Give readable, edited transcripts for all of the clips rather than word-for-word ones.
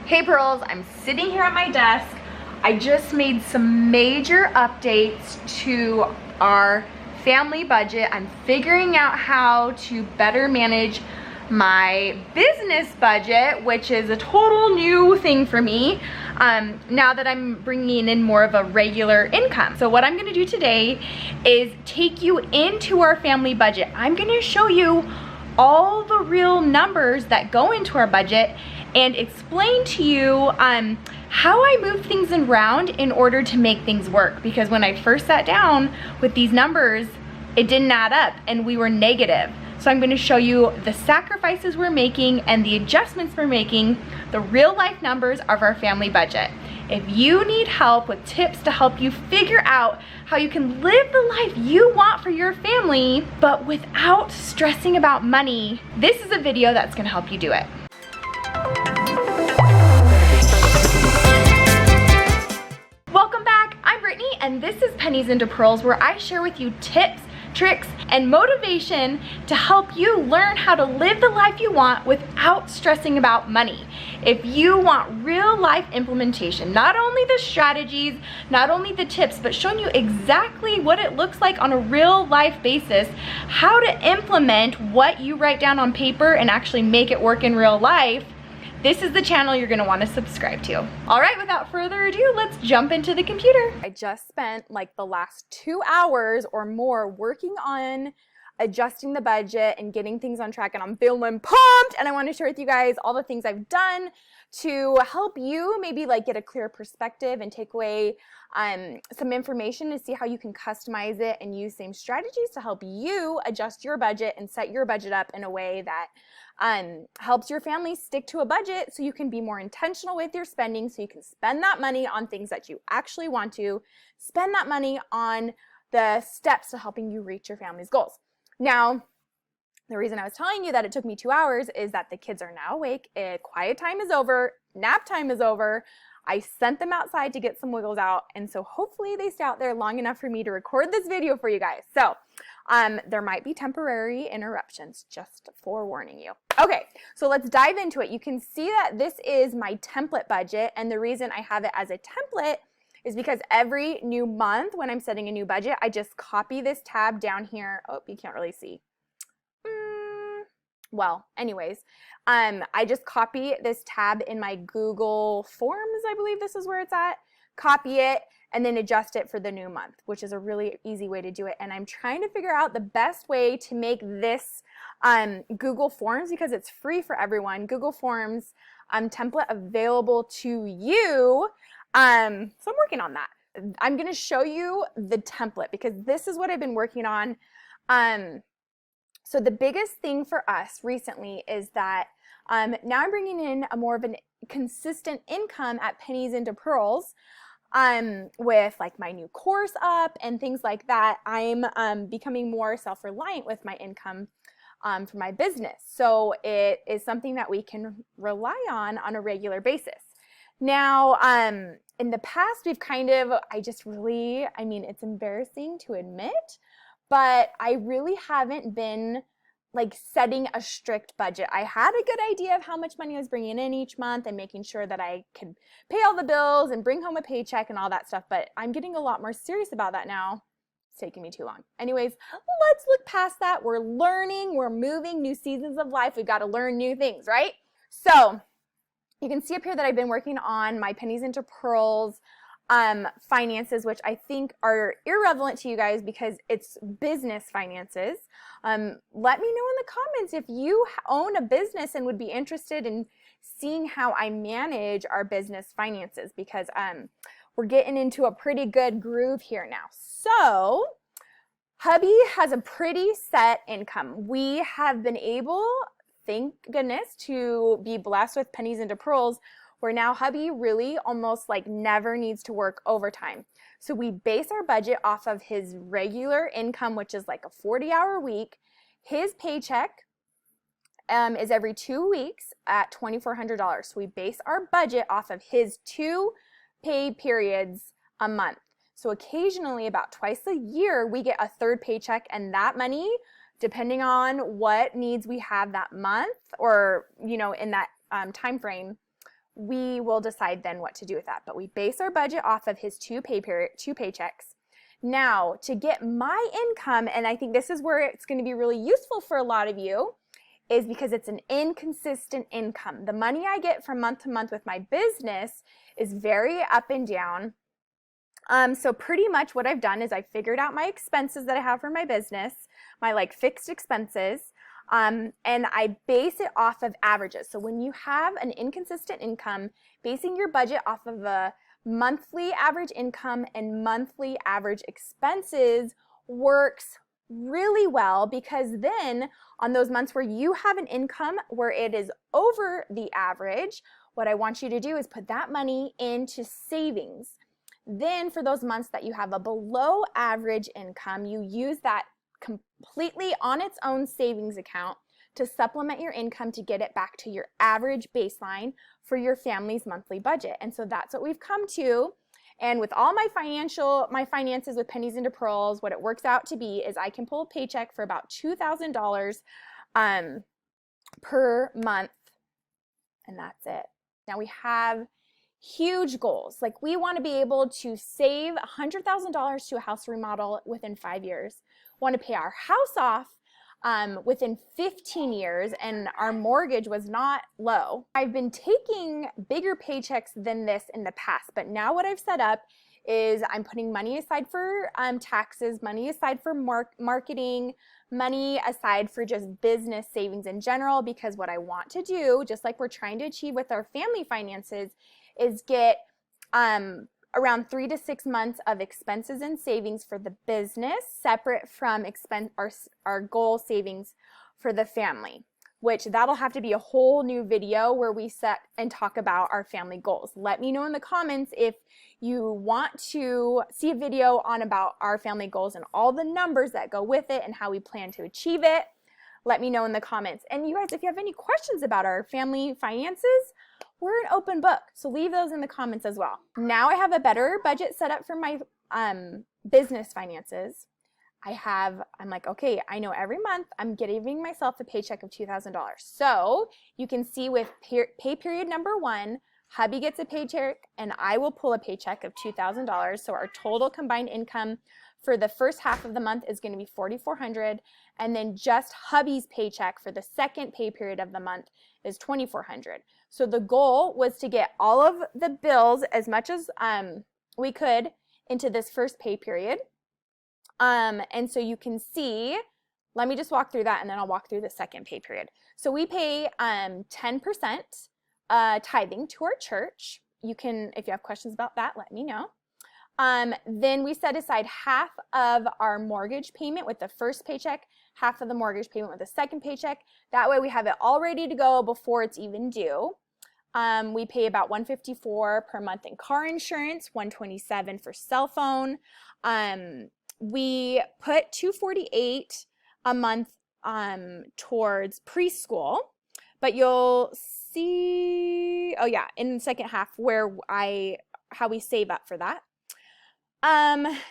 Hey Pearls, I'm sitting here at my desk. I just made some major updates to our family budget. I'm figuring out how to better manage my business budget, which is a total new thing for me now that I'm bringing in more of a regular income. So what I'm gonna do today is take you into our family budget. I'm gonna show you all the real numbers that go into our budget and explain to you how I move things around in order to make things work. Because when I first sat down with these numbers, it didn't add up and we were negative. So I'm going to show you the sacrifices we're making and the adjustments we're making, the real life numbers of our family budget. If you need help with tips to help you figure out how you can live the life you want for your family, but without stressing about money, this is a video that's going to help you do it. Welcome back, I'm Brittany, and this is Pennies into Pearls, where I share with you tips, tricks, and motivation to help you learn how to live the life you want without stressing about money. If you want real life implementation, not only the strategies, not only the tips, but showing you exactly what it looks like on a real life basis, how to implement what you write down on paper and actually make it work in real life, this is the channel you're gonna wanna subscribe to. All right, without further ado, let's jump into the computer. I just spent like the last 2 hours or more working on adjusting the budget and getting things on track, and I'm feeling pumped, and I wanna share with you guys all the things I've done to help you maybe like get a clear perspective and take away some information to see how you can customize it and use same strategies to help you adjust your budget and set your budget up in a way that helps your family stick to a budget so you can be more intentional with your spending, so you can spend that money on things that you actually want to, spend that money on the steps to helping you reach your family's goals. Now, the reason I was telling you that it took me 2 hours is that the kids are now awake, quiet time is over, nap time is over. I sent them outside to get some wiggles out, and so hopefully they stay out there long enough for me to record this video for you guys. So there might be temporary interruptions, just forewarning you. Okay, so let's dive into it. You can see that this is my template budget, and the reason I have it as a template is because every new month when I'm setting a new budget, I just copy this tab down here. Oh, you can't really see. Well, anyways, I just copy this tab in my Google Forms, I believe this is where it's at, copy it, and then adjust it for the new month, which is a really easy way to do it. And I'm trying to figure out the best way to make this Google Forms, because it's free for everyone, Google Forms template available to you. So I'm working on that. I'm going to show you the template because this is what I've been working on. So the biggest thing for us recently is that now I'm bringing in a more of a consistent income at Pennies into Pearls with like my new course up and things like that. I'm becoming more self-reliant with my income for my business. So it is something that we can rely on a regular basis. Now, in the past, we've kind of, I mean, it's embarrassing to admit, but I really haven't been like setting a strict budget. I had a good idea of how much money I was bringing in each month and making sure that I could pay all the bills and bring home a paycheck and all that stuff, but I'm getting a lot more serious about that now. It's taking me too long. Anyways, let's look past that. We're learning, we're moving, new seasons of life. We've got to learn new things, right? So you can see up here that I've been working on my Pennies into Pearls finances, which I think are irrelevant to you guys because it's business finances. Let me know in the comments if you own a business and would be interested in seeing how I manage our business finances, because we're getting into a pretty good groove here now. So hubby has a pretty set income. We have been able, thank goodness, to be blessed with Pennies into Pearls, where now hubby really almost like never needs to work overtime. So we base our budget off of his regular income, which is like a 40-hour week. His paycheck is every 2 weeks at $2,400. So we base our budget off of his 2 pay periods a month. So occasionally, about twice a year, we get a third paycheck, and that money, depending on what needs we have that month or, you know, in that time frame, we will decide then what to do with that. But we base our budget off of his two paychecks. Now, to get my income, and I think this is where it's going to be really useful for a lot of you, is because it's an inconsistent income. The money I get from month to month with my business is very up and down. So pretty much what I've done is I figured out my expenses that I have for my business, my like fixed expenses, and I base it off of averages. So when you have an inconsistent income, basing your budget off of a monthly average income and monthly average expenses works really well, because then on those months where you have an income where it is over the average, what I want you to do is put that money into savings. Then for those months that you have a below average income, you use that completely on its own savings account to supplement your income to get it back to your average baseline for your family's monthly budget. And so that's what we've come to. And with all my finances with Pennies into Pearls, what it works out to be is I can pull a paycheck for about $2,000 per month, and that's it. Now we have huge goals. Like we want to be able to save $100,000 to a house remodel within 5 years. Want to pay our house off within 15 years, and our mortgage was not low. I've been taking bigger paychecks than this in the past, but now what I've set up is I'm putting money aside for taxes, money aside for marketing, money aside for just business savings in general, because what I want to do, just like we're trying to achieve with our family finances, is get around 3 to 6 months of expenses and savings for the business, separate from our goal savings for the family, which that'll have to be a whole new video where we set and talk about our family goals. Let me know in the comments if you want to see a video on about our family goals and all the numbers that go with it and how we plan to achieve it. Let me know in the comments. And you guys, if you have any questions about our family finances, we're an open book, so leave those in the comments as well. Now I have a better budget set up for my business finances. I'm like, okay, I know every month I'm giving myself a paycheck of $2,000. So you can see with pay period number 1, hubby gets a paycheck and I will pull a paycheck of $2,000. So our total combined income for the first half of the month is going to be $4,400, and then just hubby's paycheck for the second pay period of the month is $2,400. So the goal was to get all of the bills as much as we could into this first pay period. And so you can see, let me just walk through that and then I'll walk through the second pay period. So we pay 10% tithing to our church. You can, if you have questions about that, let me know. Then we set aside half of our mortgage payment with the first paycheck, half of the mortgage payment with the second paycheck. That way we have it all ready to go before it's even due. We pay about $154 per month in car insurance, $127 for cell phone. We put $248 a month towards preschool, but you'll see, oh yeah, in the second half where how we save up for that.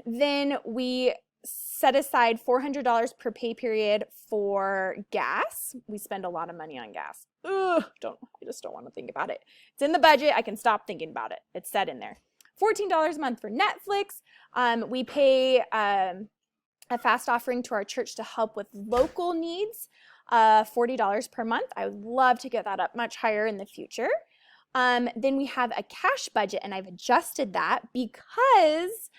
Then we set aside $400 per pay period for gas. We spend a lot of money on gas. I just don't want to think about it. It's in the budget. I can stop thinking about it. It's set in there. $14 a month for Netflix. We pay a fast offering to our church to help with local needs, $40 per month. I would love to get that up much higher in the future. Then we have a cash budget, and I've adjusted that because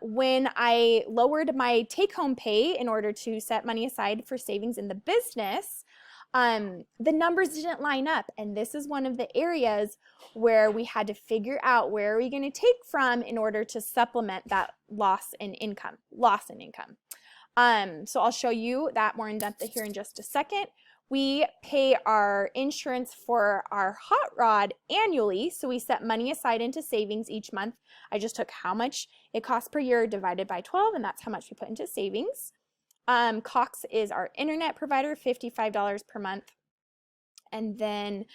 when I lowered my take-home pay in order to set money aside for savings in the business, the numbers didn't line up. And this is one of the areas where we had to figure out where are we going to take from in order to supplement that loss in income. So I'll show you that more in depth here in just a second. We pay our insurance for our hot rod annually, so we set money aside into savings each month. I just took how much it costs per year divided by 12, and that's how much we put into savings. Cox is our internet provider, $55 per month. And then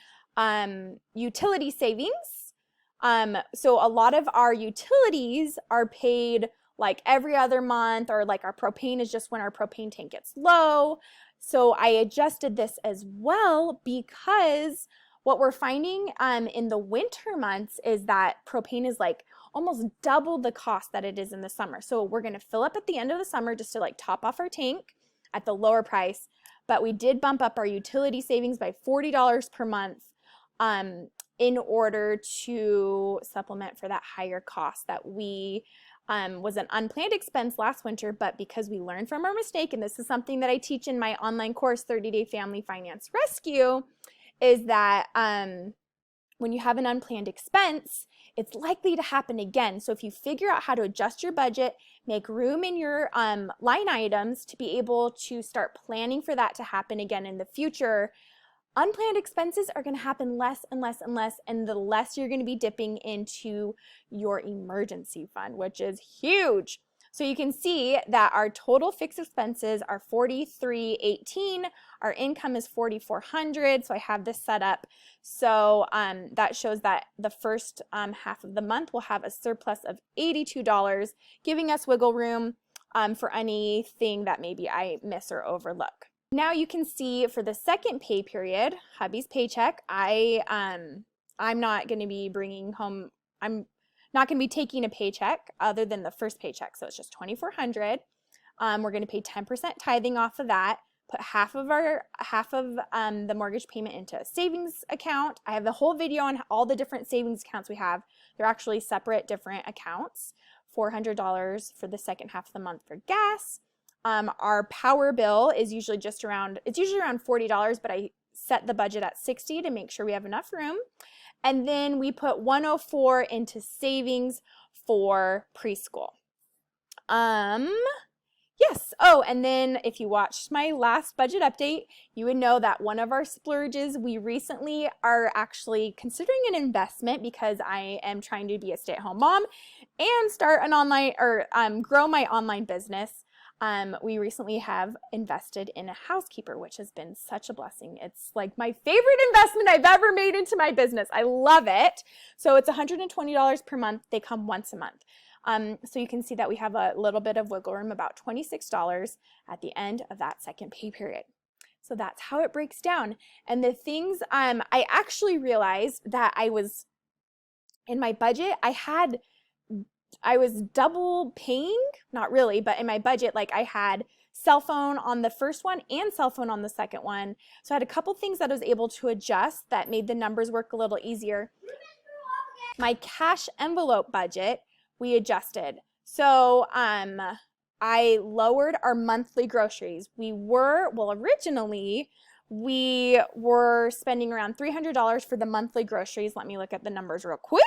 utility savings. So a lot of our utilities are paid like every other month, or like our propane is just when our propane tank gets low. So I adjusted this as well because What we're finding in the winter months is that propane is like almost double the cost that it is in the summer. So we're going to fill up at the end of the summer just to like top off our tank at the lower price. But we did bump up our utility savings by $40 per month in order to supplement for that higher cost that we was an unplanned expense last winter, but because we learned from our mistake, and this is something that I teach in my online course, 30-Day Family Finance Rescue, is that when you have an unplanned expense, it's likely to happen again. So if you figure out how to adjust your budget, make room in your line items to be able to start planning for that to happen again in the future, unplanned expenses are going to happen less and less and less, and the less you're going to be dipping into your emergency fund, which is huge. So you can see that our total fixed expenses are $43.18. Our income is $4,400. So I have this set up. So that shows that the first half of the month will have a surplus of $82, giving us wiggle room for anything that maybe I miss or overlook. Now you can see for the second pay period, hubby's paycheck, I'm not going to be bringing home, I'm not going to be taking a paycheck other than the first paycheck. So it's just $2,400. We're going to pay 10% tithing off of that, put half of the mortgage payment into a savings account. I have the whole video on all the different savings accounts we have. They're actually separate different accounts. $400 for the second half of the month for gas. Our power bill is usually around $40, but I set the budget at $60 to make sure we have enough room. And then we put $104 into savings for preschool. Yes. Oh, and then if you watched my last budget update, you would know that one of our splurges we recently are actually considering an investment because I am trying to be a stay-at-home mom and start an online or grow my online business. We recently have invested in a housekeeper, which has been such a blessing. It's like my favorite investment I've ever made into my business. I love it. So it's $120 per month. They come once a month. So you can see that we have a little bit of wiggle room, about $26 at the end of that second pay period. So that's how it breaks down. And the things I actually realized that I was in my budget, I was double paying, not really, but in my budget, like I had cell phone on the first one and cell phone on the second one. So I had a couple things that I was able to adjust that made the numbers work a little easier. My cash envelope budget, we adjusted. So I lowered our monthly groceries. Originally, we were spending around $300 for the monthly groceries. Let me look at the numbers real quick,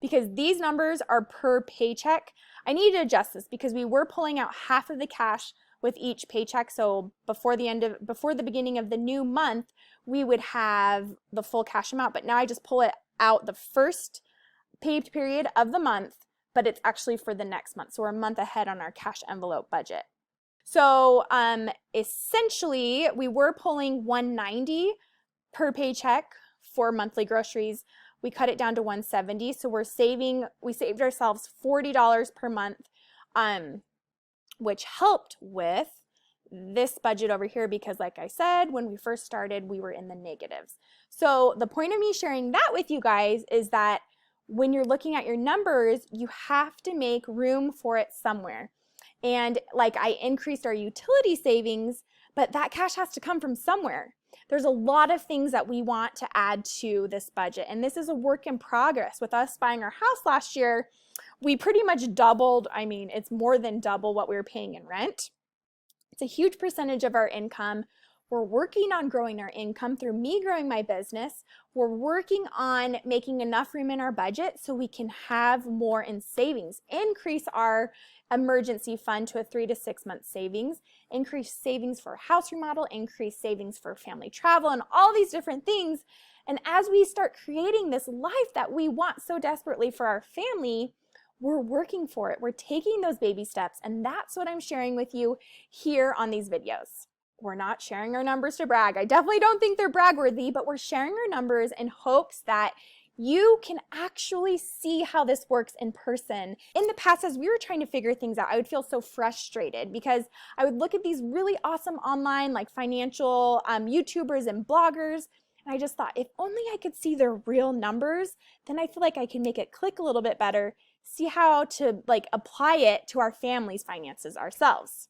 because these numbers are per paycheck. I need to adjust this because we were pulling out half of the cash with each paycheck. So before the beginning of the new month, we would have the full cash amount, but now I just pull it out the first pay period of the month, but it's actually for the next month. So we're a month ahead on our cash envelope budget. So essentially we were pulling $190 per paycheck for monthly groceries. We cut it down to $170, so we saved ourselves $40 per month, which helped with this budget over here because, like I said, when we first started, we were in the negatives. So the point of me sharing that with you guys is that when you're looking at your numbers, you have to make room for it somewhere. And like I increased our utility savings, but that cash has to come from somewhere. There's a lot of things that we want to add to this budget, and this is a work in progress. With us buying our house last year, we pretty much doubled. I mean, it's more than double what we were paying in rent. It's a huge percentage of our income. We're working on growing our income through me growing my business. We're working on making enough room in our budget so we can have more in savings, increase our emergency fund to a 3 to 6 month savings, increase savings for house remodel, increase savings for family travel, and all these different things. And as we start creating this life that we want so desperately for our family, we're working for it. We're taking those baby steps, and that's what I'm sharing with you here on these videos. We're not sharing our numbers to brag. I definitely don't think they're brag-worthy, but we're sharing our numbers in hopes that you can actually see how this works in person. In the past, as we were trying to figure things out, I would feel so frustrated because I would look at these really awesome online like financial YouTubers and bloggers, And I just thought, if only I could see their real numbers, then I feel like I can make it click a little bit better, see how to like apply it to our family's finances ourselves.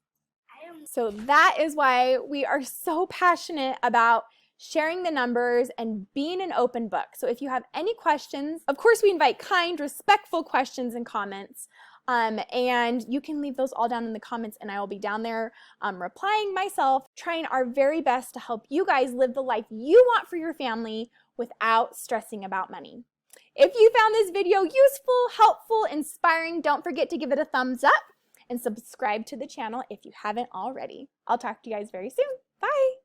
So that is why we are so passionate about sharing the numbers and being an open book. So if you have any questions, of course we invite kind, respectful questions and comments. And you can leave those all down in the comments, and I will be down there replying myself, trying our very best to help you guys live the life you want for your family without stressing about money. If you found this video useful, helpful, inspiring, don't forget to give it a thumbs up and subscribe to the channel if you haven't already. I'll talk to you guys very soon. Bye.